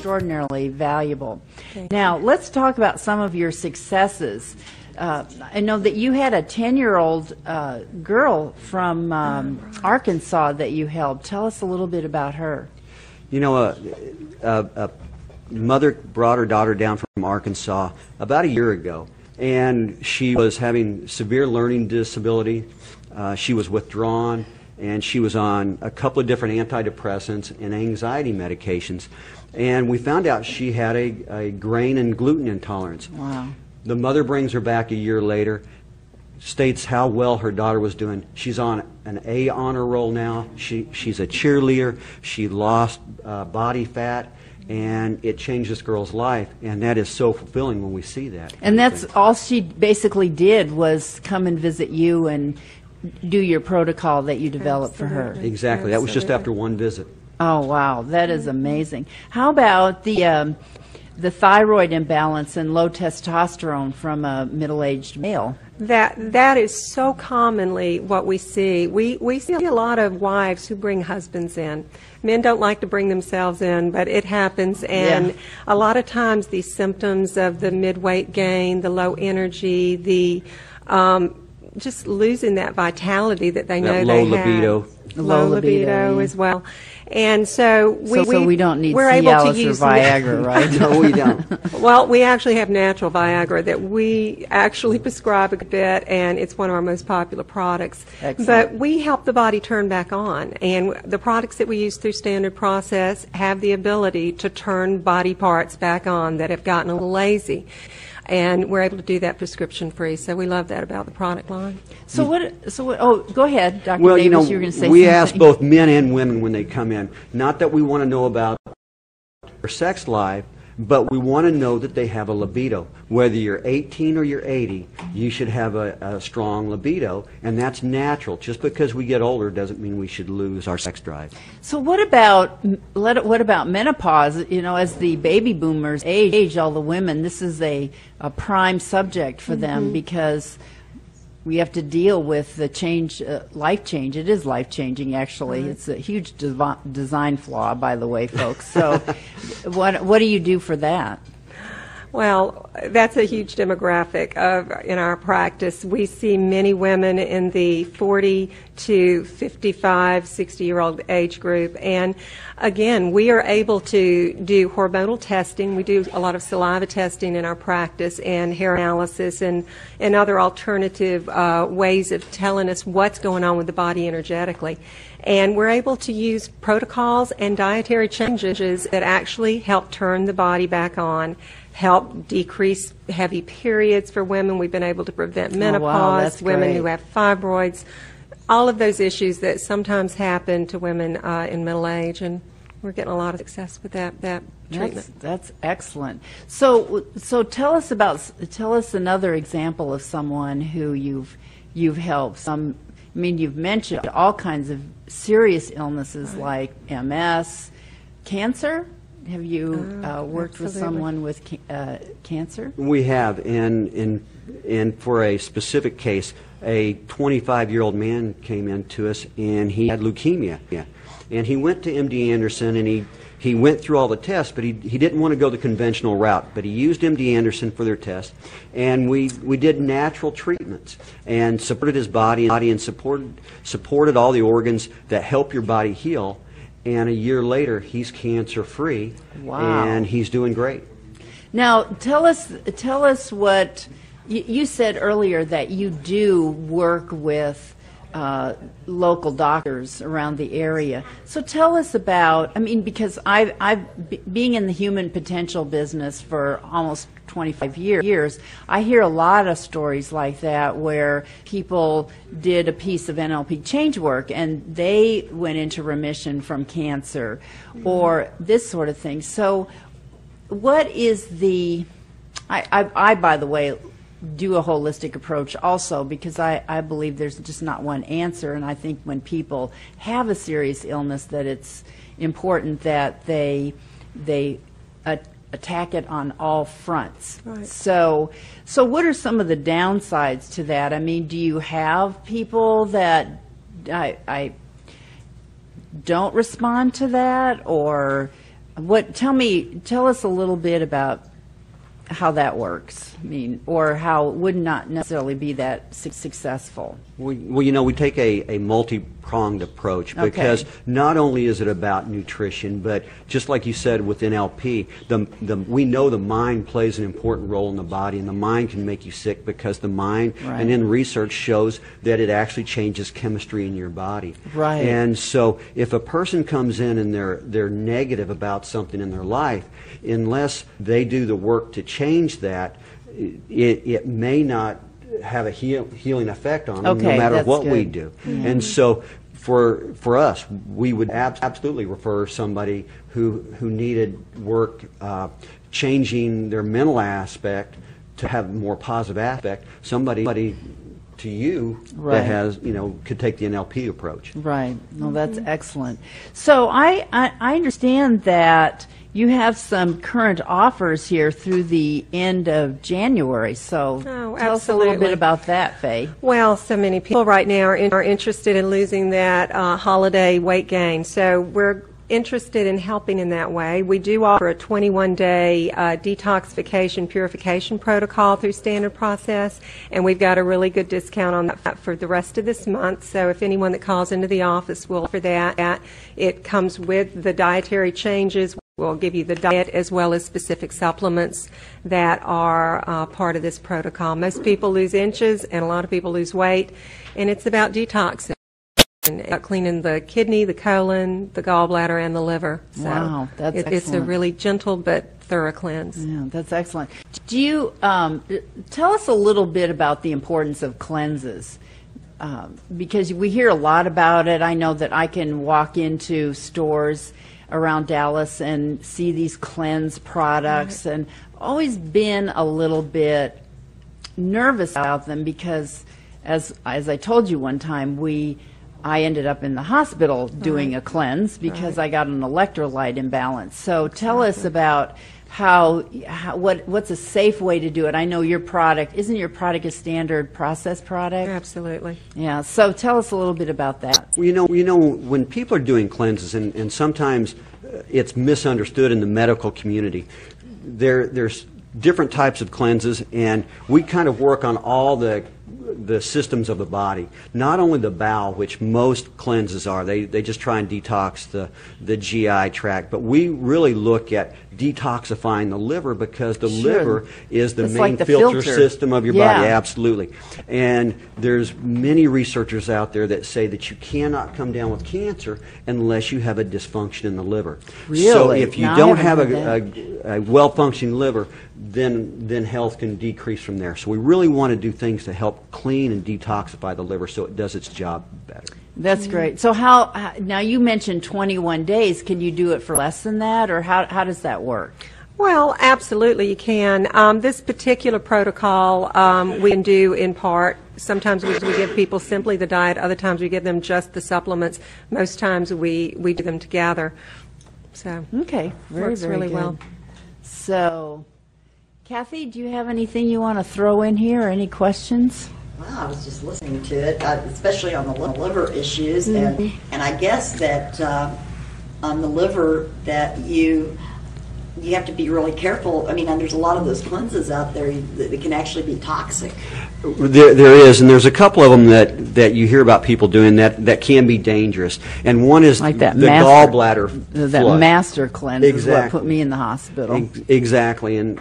extraordinarily valuable. Now, let's talk about some of your successes. I know that you had a 10-year-old girl from Arkansas that you helped. Tell us a little bit about her. You know, a mother brought her daughter down from Arkansas about a year ago, and she was having severe learning disability. She was withdrawn, and she was on a couple of different antidepressants and anxiety medications. And we found out she had a grain and gluten intolerance. Wow. The mother brings her back a year later, states how well her daughter was doing. She's on an A honor roll now. She's a cheerleader. She lost body fat, and it changed this girl's life, and that is so fulfilling when we see that. And that's all she basically did, was come and visit you and do your protocol that you developed for her. Exactly. That was just after one visit. Oh, wow. That is amazing. How about the thyroid imbalance and low testosterone from a middle-aged male? That is so commonly what we see. We see a lot of wives who bring husbands in. Men don't like to bring themselves in, but it happens. And a lot of times these symptoms of the mid-weight gain, the low energy, the just losing that vitality that they know they have. Low libido. Low libido as well. And so we don't need we're able to Cialis use or Viagra, right? No, we don't. Well, we actually have natural Viagra that we actually prescribe a bit, and it's one of our most popular products. Excellent. But we help the body turn back on, and the products that we use through standard process have the ability to turn body parts back on that have gotten a little lazy. And we're able to do that prescription-free, so we love that about the product line. So what, oh, go ahead, Dr. Well, Davis, you know, you were going to say we something. ask both men and women when they come in, not that we want to know about their sex life, but we want to know that they have a libido. Whether you're 18 or you're 80, you should have a strong libido, and that's natural. Just because we get older doesn't mean we should lose our sex drive. So what about menopause? You know, as the baby boomers age, all the women, this is a prime subject for them, because we have to deal with the change, life change. It is life-changing, actually. Right. It's a huge design flaw, by the way, folks. So what do you do for that? Well, that's a huge demographic in our practice. We see many women in the 40 to 55, 60-year-old age group. And again, we are able to do hormonal testing. We do a lot of saliva testing in our practice, and hair analysis, and other alternative ways of telling us what's going on with the body energetically. And we're able to use protocols and dietary changes that actually help turn the body back on, help decrease heavy periods for women. We've been able to prevent menopause, women who have fibroids, all of those issues that sometimes happen to women in middle age, and we're getting a lot of success with that treatment. That's excellent. So tell us another example of someone who you've helped. I mean, you've mentioned all kinds of serious illnesses like MS, cancer. Have you worked with someone with cancer? We have, and for a specific case, a 25-year-old man came in to us, and he had leukemia. Yeah. And he went to MD Anderson, and he went through all the tests, but he didn't want to go the conventional route. But he used MD Anderson for their tests, and we did natural treatments and supported his body and supported all the organs that help your body heal. And a year later, he's cancer-free. Wow. And he's doing great. Now, tell us what you said earlier, that you do work with local doctors around the area. So tell us about, I mean, because I've being in the human potential business for almost 25 years, I hear a lot of stories like that where people did a piece of NLP change work and they went into remission from cancer or this sort of thing. So what is the, I by the way, do a holistic approach also, because I believe there's just not one answer, and I think when people have a serious illness that it's important that they attack it on all fronts. Right. So what are some of the downsides to that? I mean, do you have people that I don't respond to that, or Tell us a little bit about how that works. I mean, or how it would not necessarily be that successful. Well, we take a multi-pronged approach because not only is it about nutrition, but just like you said with NLP, we know the mind plays an important role in the body, and the mind can make you sick because the mind, and then research shows that it actually changes chemistry in your body. Right. And so if a person comes in and they're negative about something in their life, unless they do the work to change that, it may not have a healing effect on them, no matter what we do. And so for us, we would absolutely refer somebody who needed work changing their mental aspect to have a more positive aspect, somebody to you that has, could take the NLP approach. Right. No, that's excellent. So I understand that you have some current offers here through the end of January. So tell us a little bit about that, Faye. Well, so many people right now are interested in losing that holiday weight gain. So we're interested in helping in that way. We do offer a 21-day detoxification purification protocol through standard process, and we've got a really good discount on that for the rest of this month. So if anyone that calls into the office will offer that. It comes with the dietary changes. We'll give you the diet as well as specific supplements that are part of this protocol. Most people lose inches and a lot of people lose weight, and it's about detoxing. Cleaning the kidney, the colon, the gallbladder, and the liver. So wow, that's excellent. It's a really gentle but thorough cleanse. Yeah, that's excellent. Do you tell us a little bit about the importance of cleanses? Because we hear a lot about it. I know that I can walk into stores around Dallas and see these cleanse products, and always been a little bit nervous about them because, as I told you one time, I ended up in the hospital doing a cleanse because I got an electrolyte imbalance. So tell us about what's a safe way to do it. I know your product, isn't your product a standard process product? Absolutely. Yeah, so tell us a little bit about that. Well, when people are doing cleanses, and sometimes it's misunderstood in the medical community, there's different types of cleanses, and we kind of work on all the systems of the body, not only the bowel, which most cleanses are. They just try and detox the GI tract, but we really look at detoxifying the liver because the liver is the main like the filter filter system of your body. Absolutely. And there's many researchers out there that say that you cannot come down with cancer unless you have a dysfunction in the liver. Really? So if you don't have a well-functioning liver, then health can decrease from there. So we really want to do things to help clean and detoxify the liver so it does its job better. That's great. So now you mentioned 21 days. Can you do it for less than that, or how does that work? Well, absolutely you can. This particular protocol we can do in part. Sometimes we give people simply the diet. Other times we give them just the supplements. Most times we do them together. So okay, works really well. So, Kathy, do you have anything you want to throw in here? Any questions? Well, I was just listening to it, especially on the liver issues, and I guess that on the liver that you have to be really careful. I mean, there's a lot of those cleanses out there that can actually be toxic. There is, and there's a couple of them that you hear about people doing that can be dangerous. And one is like that the gallbladder that flush. master cleanse is what put me in the hospital. Exactly, and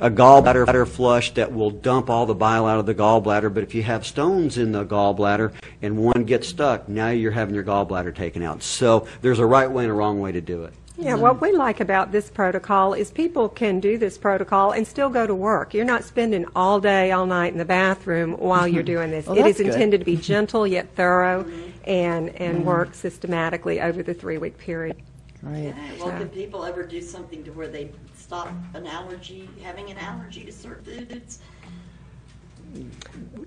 a gallbladder flush that will dump all the bile out of the gallbladder. But if you have stones in the gallbladder and one gets stuck, now you're having your gallbladder taken out. So there's a right way and a wrong way to do it. Yeah, what we like about this protocol is people can do this protocol and still go to work. You're not spending all day, all night in the bathroom while you're doing this. Well, it is that's intended to be gentle yet thorough and work systematically over the 3-week period. Right. Well, can people ever do something to where they stop having an allergy to certain foods?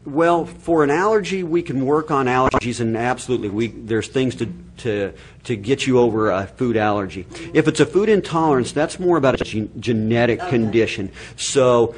Well, for an allergy, we can work on allergies, and absolutely, there's things to get you over a food allergy. If it's a food intolerance, that's more about a genetic condition. So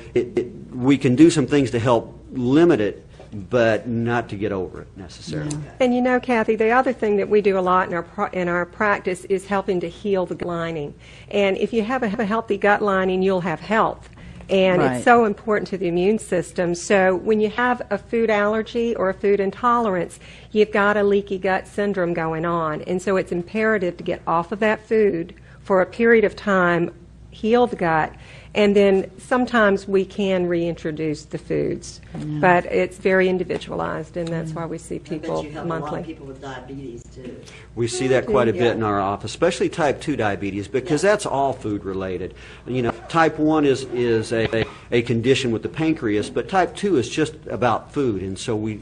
we can do some things to help limit it, but not to get over it necessarily. And you know, Kathy, the other thing that we do a lot in our practice is helping to heal the gut lining. And if you have a healthy gut lining, you'll have health. And Right. it's so important to the immune system. So when you have a food allergy or a food intolerance, you've got a leaky gut syndrome going on. And so it's imperative to get off of that food for a period of time, heal the gut, and then sometimes we can reintroduce the foods. But it's very individualized, and that's why we see I bet people you help a lot of monthly. people with diabetes too. We see that quite a bit Yeah. in our office, especially type 2 diabetes, because that's all food related. You know, type 1 is a condition with the pancreas, but type 2 is just about food, and so we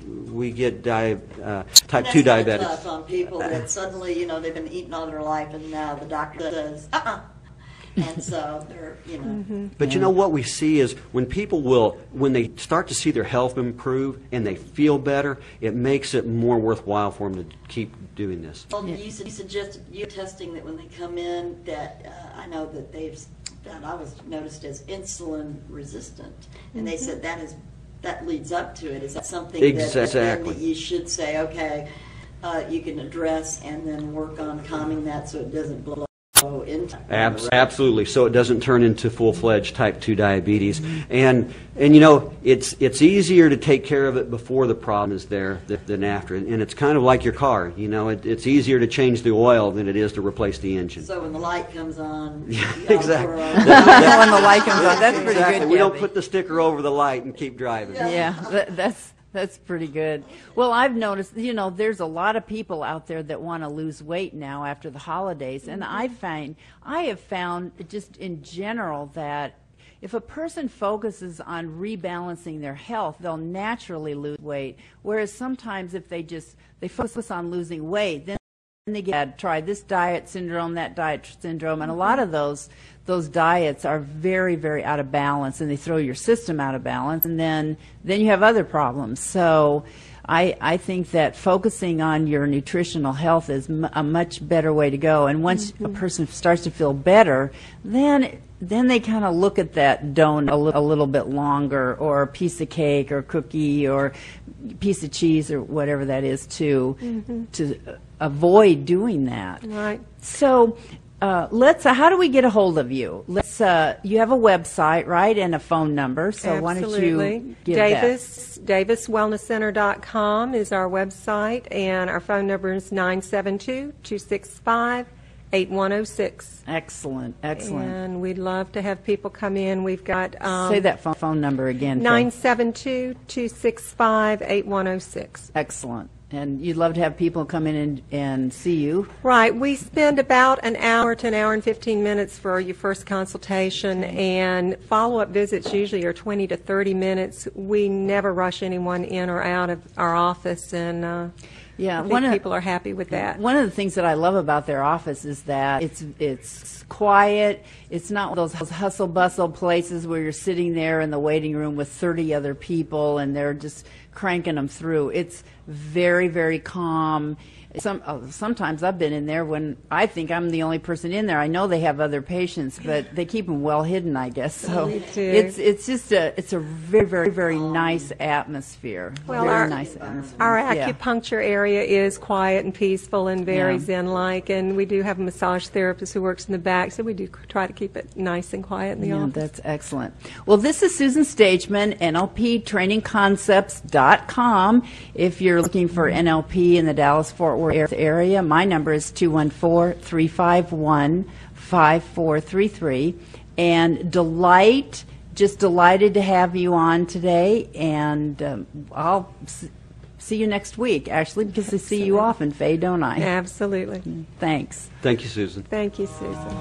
get type 2 That's diabetics. tough on people that suddenly, they've been eating all their life, and now the doctor says, and so they're, But you know what we see is when when they start to see their health improve and they feel better, it makes it more worthwhile for them to keep doing this. Well, you suggested you testing that when they come in, that I know that I was noticed as insulin resistant, and they said that leads up to it. Is that something Exactly. that you should say, okay, you can address and then work on calming that so it doesn't blow into? Absolutely. So it doesn't turn into full-fledged type 2 diabetes. And it's easier to take care of it before the problem is there than after. And it's kind of like your car. It's easier to change the oil than it is to replace the engine. So when the light comes on, Exactly. When the light comes on, that's pretty Exactly. good. We don't Gabby. put the sticker over the light and keep driving. Yeah, that's pretty good. Well, I've noticed, there's a lot of people out there that want to lose weight now after the holidays, and I have found just in general that if a person focuses on rebalancing their health, they'll naturally lose weight. Whereas sometimes if they focus on losing weight, then they try this diet syndrome, that diet syndrome, and a lot of those diets are very, very out of balance, and they throw your system out of balance, and then you have other problems. So I think that focusing on your nutritional health is a much better way to go. And once a person starts to feel better, then they kind of look at that donut a little bit longer, or a piece of cake or cookie or piece of cheese or whatever that is to avoid doing that. Right. So how do we get a hold of you? You have a website, right, and a phone number. So why don't you give DavisWellnessCenter.com is our website, and our phone number is 972-265-8106. Excellent. And we'd love to have people come in. We've got Say that phone number again. 972-265-8106. Excellent. And you'd love to have people come in and see you. Right. We spend about an hour to an hour and 15 minutes for your first consultation, and follow-up visits usually are 20 to 30 minutes. We never rush anyone in or out of our office, and I think people are happy with that. One of the things that I love about their office is that it's quiet. It's not one of those hustle-bustle places where you're sitting there in the waiting room with 30 other people and they're just cranking them through. It's very, very calm. Sometimes I've been in there when I think I'm the only person in there. I know they have other patients, but they keep them well hidden, I guess. So it's just a very, very, very nice atmosphere. Well, very nice atmosphere. Our Yeah. acupuncture area is quiet and peaceful and very zen-like, and we do have a massage therapist who works in the back, so we do try to keep it nice and quiet in the office. That's excellent. Well, this is Susan Stageman, NLPtrainingconcepts.com. If you're looking for NLP in the Dallas-Fort Worth area, my number is 214-351-5433. And just delighted to have you on today, and I'll see you next week, actually, because I see you often, Faye, don't I? Absolutely. Thanks. Thank you, Susan. Thank you, Susan.